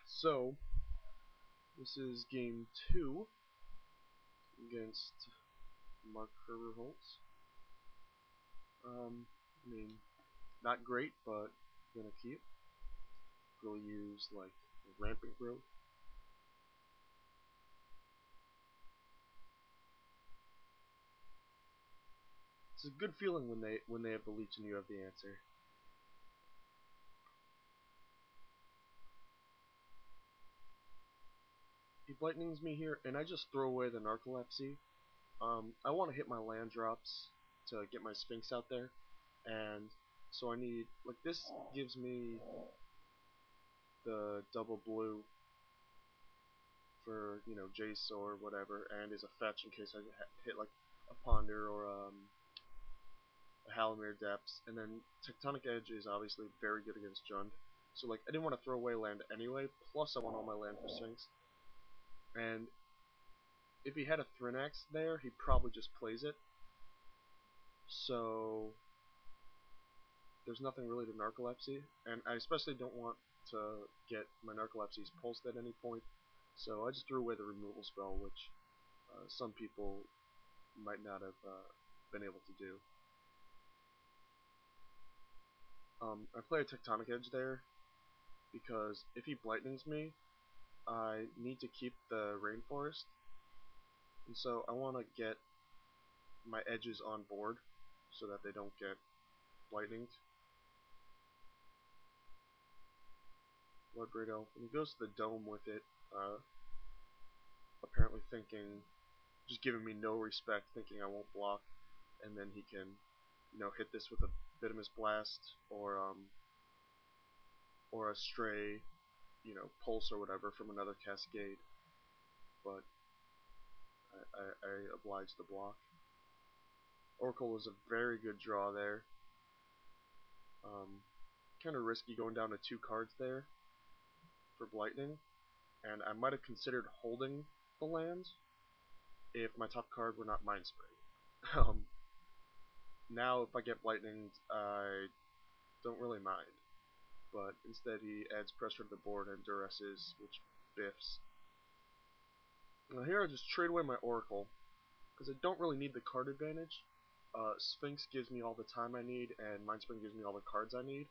So, this is game 2 against Mark Herberholtz. I mean, not great, but gonna keep. We'll use like rampant growth. It's a good feeling when they have the leech and you have the answer. He lightnings me here, and I just throw away the narcolepsy. I want to hit my land drops to get my Sphinx out there, and so I need, like, this gives me the double blue for, you know, Jace or whatever, and is a fetch in case I hit like a Ponder or a Halimere Depths. And then Tectonic Edge is obviously very good against Jund, so like I didn't want to throw away land anyway, plus I want all my land for Sphinx. And if he had a Thrinax there, he probably just plays it. So there's nothing really to Narcolepsy, and I especially don't want to get my Narcolepsies pulsed at any point. So I just threw away the removal spell, which some people might not have been able to do. I play a Tectonic Edge there because if he Blightnings me, I need to keep the Rainforest, and so I want to get my edges on board so that they don't get Blightninged. Bloodbraid Elf, and he goes to the Dome with it, apparently thinking, just giving me no respect, thinking I won't block, and then he can, you know, hit this with a Venomous Blast or a stray, you know, pulse or whatever from another Cascade. But I obliged to block. Oracle was a very good draw there. Kind of risky going down to 2 cards there for Blightning, and I might have considered holding the land if my top card were not Mind Spring. Now if I get Blightninged, I don't really mind, but instead he adds pressure to the board and duresses, which biffs. Now here I just trade away my Oracle, because I don't really need the card advantage. Sphinx gives me all the time I need, and Mind Spring gives me all the cards I need.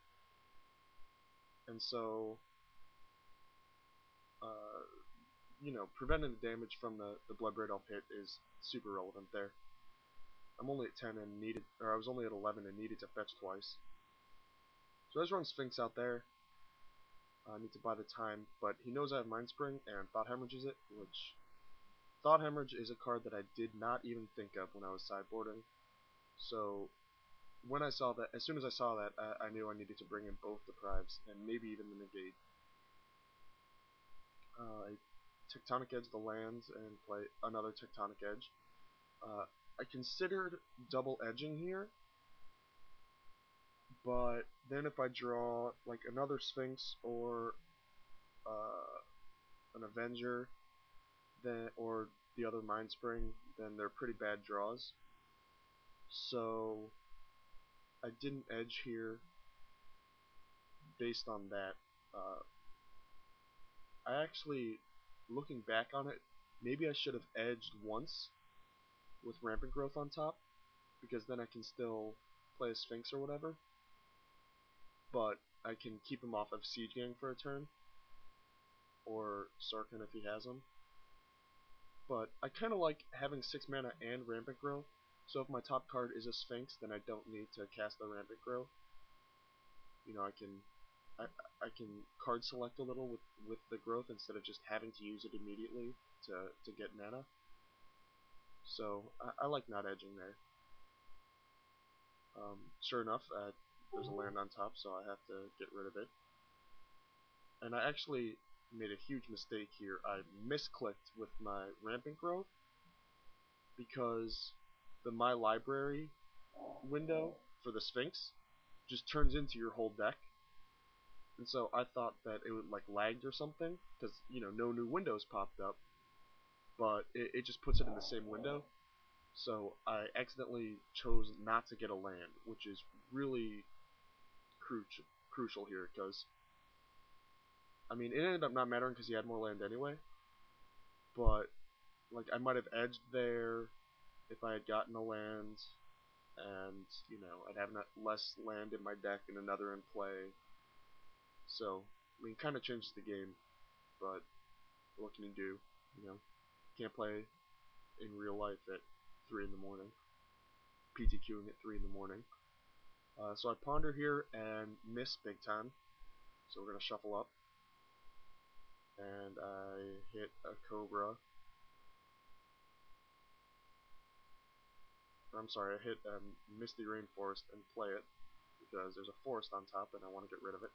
And so, you know, preventing the damage from the Bloodbraid Elf hit is super relevant there. I'm only at 10 and needed, or I was only at 11 and needed to fetch twice. So I just run Sphinx out there. I need to buy the time, but he knows I have Mind Spring and Thought Hemorrhages it, which Thought Hemorrhage is a card that I did not even think of when I was sideboarding. So when I saw that, as soon as I saw that, I knew I needed to bring in both Deprives and maybe even the Negate. I Tectonic Edge the lands and play another Tectonic Edge. I considered double edging here, but then if I draw like another Sphinx or an Avenger, then or the other Mind Spring, then they're pretty bad draws. So I didn't edge here based on that. I actually, looking back on it, maybe I should have edged once with Rampant Growth on top, because then I can still play a Sphinx or whatever, but I can keep him off of Siege Gang for a turn, or Sarkin if he has him. But I kind of like having 6 mana and Rampant Growth, so if my top card is a Sphinx, then I don't need to cast the Rampant Growth. You know, I can card select a little with the growth instead of just having to use it immediately to get mana. So I like not edging there. Sure enough, there's a land on top, so I have to get rid of it. And I actually made a huge mistake here. I misclicked with my Rampant Growth because the My Library window for the Sphinx just turns into your whole deck. And so I thought that it would like lagged or something, because, you know, no new windows popped up, but it just puts it in the same window. So I accidentally chose not to get a land, which is really crucial here, because I mean, it ended up not mattering because he had more land anyway, but like I might have edged there if I had gotten a land, and you know I'd have less land in my deck and another in play. So I mean, kind of changes the game, but what can you do? You know, can't play in real life at 3 in the morning, PTQing at 3 in the morning. So I ponder here and miss big time. So we're gonna shuffle up, and I hit a Cobra. I'm sorry, I hit Misty Rainforest and play it because there's a forest on top and I want to get rid of it.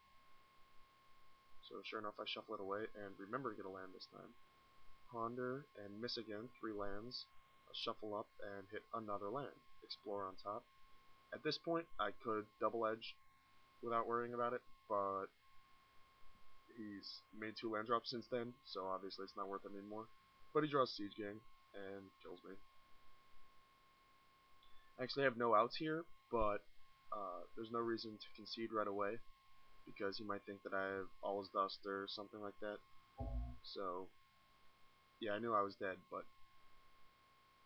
So sure enough, I shuffle it away and remember to get a land this time. Ponder and miss again, 3 lands. I'll shuffle up and hit another land. Explore on top. At this point, I could double edge without worrying about it, but he's made 2 land drops since then, so obviously it's not worth it anymore. But he draws Siege Gang and kills me. I actually have no outs here, but there's no reason to concede right away because he might think that I have All Is Dust or something like that. So yeah, I knew I was dead, but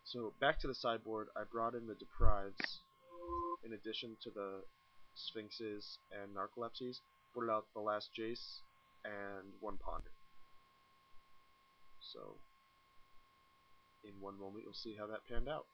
so back to the sideboard, I brought in the Deprives in addition to the Sphinxes and Narcolepsies, put it out the last Jace and 1 Ponder. So in one moment you'll see how that panned out.